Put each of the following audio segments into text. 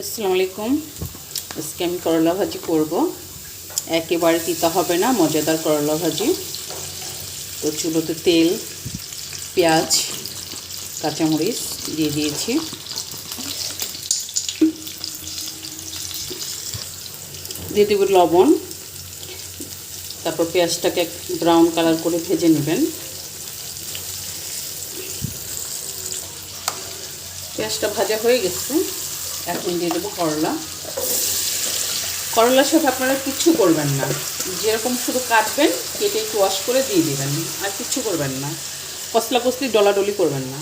আসসালামু আলাইকুম। আজকে আমি করলা ভাজি করব। একেবারে তিতা হবে না, মজাদার করলা ভাজি। তো চুলোতে তেল, পেঁয়াজ, কাঁচামরিচ দিয়ে দিয়েছি। দিয়ে দেব লবণ। তারপর পেঁয়াজটাকে ব্রাউন কালার করে ভেজে নেবেন। পেঁয়াজটা ভাজা হয়ে গেছে, এখন দিয়ে দেবো করলা। করলার সাথে আপনারা কিচ্ছু করবেন না, যেরকম শুধু কাটবেন, কেটে একটু ওয়াশ করে দিয়ে দেবেন, আর কিচ্ছু করবেন না। কসলা কসলি ডলাডলি করবেন না।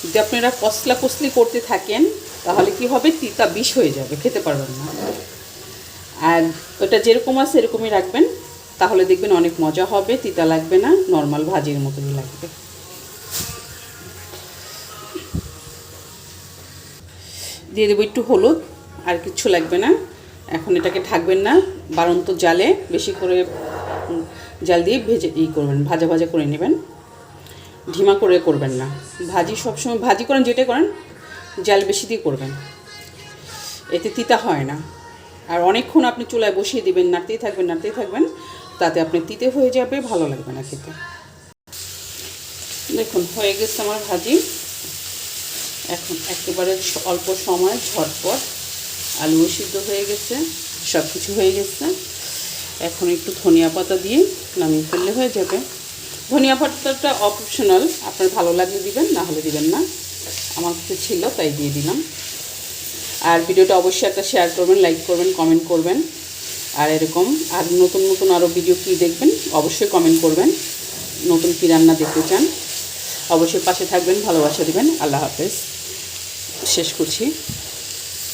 যদি আপনারা কসলা কসলি করতে থাকেন তাহলে কি হবে, তিতা বিষ হয়ে যাবে, খেতে পারবেন না। আর ওটা যেরকম আছে এরকমই রাখবেন, তাহলে দেখবেন অনেক মজা হবে, তিতা লাগবে না, নর্মাল ভাজির মতনই লাগবে। দিয়ে দেবো একটু হলুদ, আর কিচ্ছু লাগবে না। এখন এটাকে ঢাকবেন না, বাড়ন্ত জালে বেশি করে জাল দিয়ে ভেজে করবেন, ভাজা ভাজা করে নেবেন। ঢিমা করে করবেন না। ভাজি সবসময় ভাজি করেন, যেটা করেন জাল বেশি দিয়ে করবেন, এতে তিতা হয় না। আর অনেকক্ষণ আপনি চুলায় বসিয়ে দিবেন, নাড়তেই থাকবেন, তাতে আপনি তিতে হয়ে যাবে, ভালো লাগবে না খেতে। দেখুন হয়ে গেছে আমার ভাজি। এখন একেবারে অল্প সময় ঝটপট আলুও সিদ্ধ হয়ে গেছে, সব কিছু হয়ে গেছে। এখন একটু ধনিয়া পাতা দিয়ে নামিয়ে ফেললে হয়ে যাবে। ধনিয়া পাতাটা অপশনাল, আপনার ভালো লাগলে দিবেন, না হলে দিবেন না। আমার কাছে ছিল তাই দিয়ে দিলাম। আর ভিডিওটা অবশ্যই একটা শেয়ার করবেন, লাইক করবেন, কমেন্ট করবেন। আর এরকম আর নতুন নতুন আরও ভিডিও কী দেখবেন অবশ্যই কমেন্ট করবেন। নতুন কী রান্না দেখতে চান অবশ্যই পাশে থাকবেন, ভালোবাসা দিবেন। আল্লাহ হাফেজ। শেষ করছি।